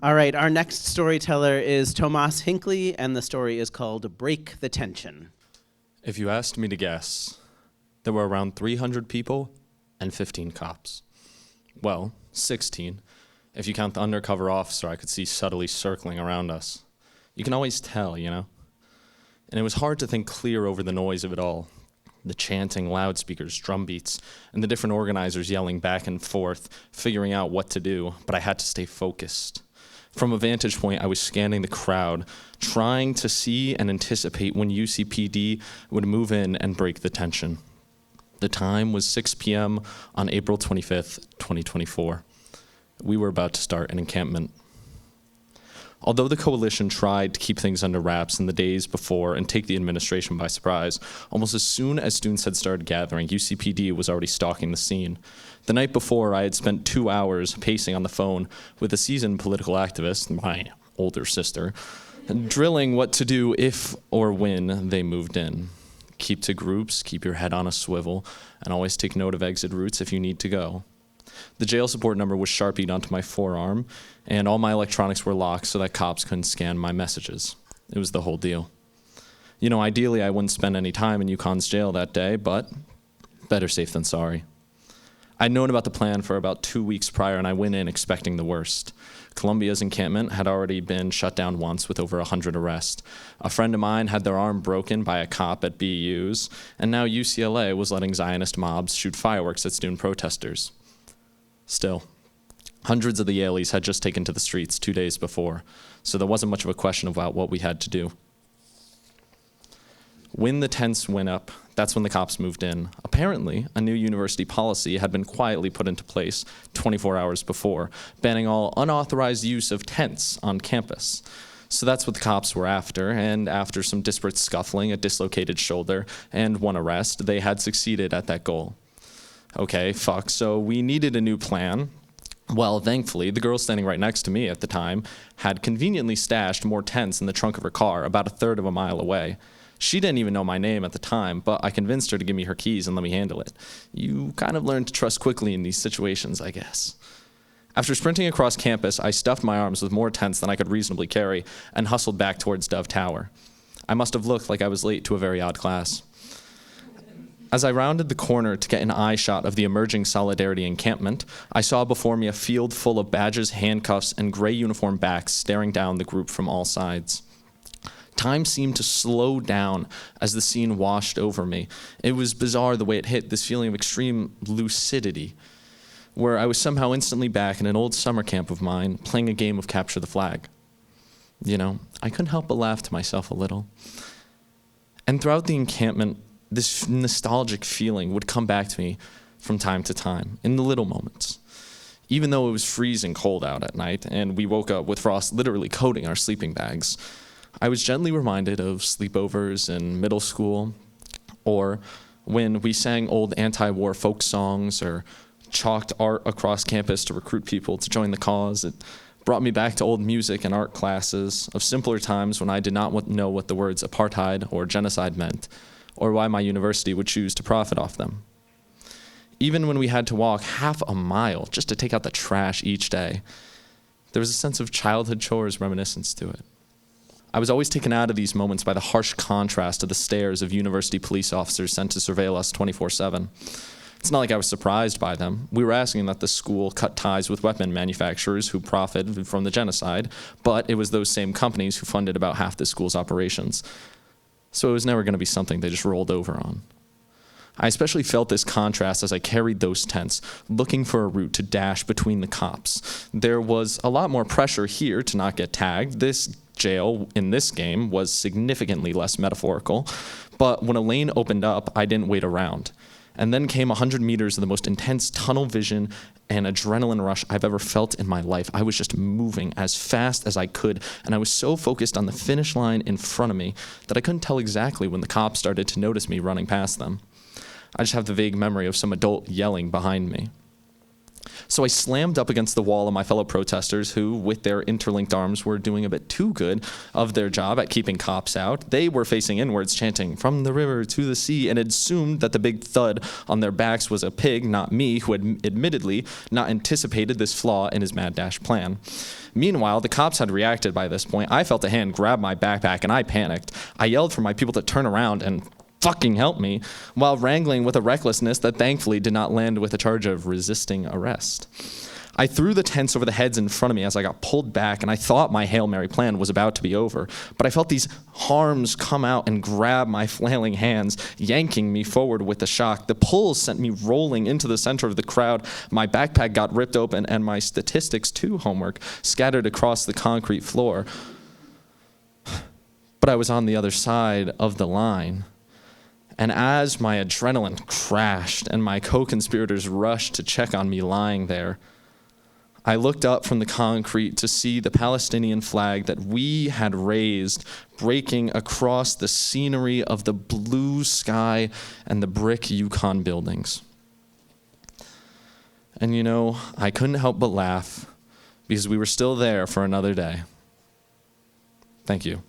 All right, our next storyteller is Tomas Hinckley, and the story is called Break the Tension. If you asked me to guess, there were around 300 people and 15 cops. Well, 16, if you count the undercover officer I could see subtly circling around us. You can always tell, you know? And it was hard to think clear over the noise of it all. The chanting, loudspeakers, drum beats, and the different organizers yelling back and forth, figuring out what to do, but I had to stay focused. From a vantage point, I was scanning the crowd, trying to see and anticipate when UCPD would move in and break the tension. The time was 6 p.m. on April 25th, 2024. We were about to start an encampment. Although the coalition tried to keep things under wraps in the days before and take the administration by surprise, almost as soon as students had started gathering, UCPD was already stalking the scene. The night before, I had spent 2 hours pacing on the phone with a seasoned political activist, my older sister, drilling what to do if or when they moved in. Keep to groups, keep your head on a swivel, and always take note of exit routes if you need to go. The jail support number was sharpied onto my forearm, and all my electronics were locked so that cops couldn't scan my messages. It was the whole deal. You know, ideally I wouldn't spend any time in UConn's jail that day, but better safe than sorry. I'd known about the plan for about 2 weeks prior, and I went in expecting the worst. Columbia's encampment had already been shut down once with over 100 arrests. A friend of mine had their arm broken by a cop at BU's, and now UCLA was letting Zionist mobs shoot fireworks at student protesters. Still, hundreds of the Yaleys had just taken to the streets 2 days before, so there wasn't much of a question about what we had to do. When the tents went up, that's when the cops moved in. Apparently, a new university policy had been quietly put into place 24 hours before, banning all unauthorized use of tents on campus. So that's what the cops were after, and after some disparate scuffling, a dislocated shoulder, and one arrest, they had succeeded at that goal. Okay, so we needed a new plan. Well, thankfully, the girl standing right next to me at the time had conveniently stashed more tents in the trunk of her car about a third of a mile away. She didn't even know my name at the time, but I convinced her to give me her keys and let me handle it. You kind of learn to trust quickly in these situations, I guess. After sprinting across campus, I stuffed my arms with more tents than I could reasonably carry and hustled back towards Dove Tower. I must have looked like I was late to a very odd class. As I rounded the corner to get an eye shot of the emerging Solidarity encampment, I saw before me a field full of badges, handcuffs, and gray uniform backs staring down the group from all sides. Time seemed to slow down as the scene washed over me. It was bizarre the way it hit, this feeling of extreme lucidity, where I was somehow instantly back in an old summer camp of mine, playing a game of capture the flag. You know, I couldn't help but laugh to myself a little. And throughout the encampment, this nostalgic feeling would come back to me from time to time, in the little moments. Even though it was freezing cold out at night, and we woke up with frost literally coating our sleeping bags, I was gently reminded of sleepovers in middle school, or when we sang old anti-war folk songs, or chalked art across campus to recruit people to join the cause. It brought me back to old music and art classes of simpler times when I did not know what the words apartheid or genocide meant, or why my university would choose to profit off them. Even when we had to walk half a mile just to take out the trash each day, there was a sense of childhood chores reminiscence to it. I was always taken out of these moments by the harsh contrast of the stares of university police officers sent to surveil us 24/7. It's not like I was surprised by them. We were asking that the school cut ties with weapon manufacturers who profited from the genocide, but it was those same companies who funded about half the school's operations. So it was never going to be something they just rolled over on. I especially felt this contrast as I carried those tents, looking for a route to dash between the cops. There was a lot more pressure here to not get tagged. This jail in this game was significantly less metaphorical, but when a lane opened up, I didn't wait around. And then came 100 meters of the most intense tunnel vision and adrenaline rush I've ever felt in my life. I was just moving as fast as I could, and I was so focused on the finish line in front of me that I couldn't tell exactly when the cops started to notice me running past them. I just have the vague memory of some adult yelling behind me. So I slammed up against the wall of my fellow protesters who, with their interlinked arms, were doing a bit too good of their job at keeping cops out. They were facing inwards, chanting, "From the river to the sea," and assumed that the big thud on their backs was a pig, not me, who had admittedly not anticipated this flaw in his mad dash plan. Meanwhile, the cops had reacted by this point. I felt a hand grab my backpack and I panicked. I yelled for my people to turn around and fucking help me, while wrangling with a recklessness that thankfully did not land with a charge of resisting arrest. I threw the tents over the heads in front of me as I got pulled back, and I thought my Hail Mary plan was about to be over, but I felt these arms come out and grab my flailing hands, yanking me forward with the shock. The pulls sent me rolling into the center of the crowd. My backpack got ripped open, and my statistics 2 homework scattered across the concrete floor. But I was on the other side of the line. And as my adrenaline crashed and my co-conspirators rushed to check on me lying there, I looked up from the concrete to see the Palestinian flag that we had raised breaking across the scenery of the blue sky and the brick UConn buildings. And you know, I couldn't help but laugh because we were still there for another day. Thank you.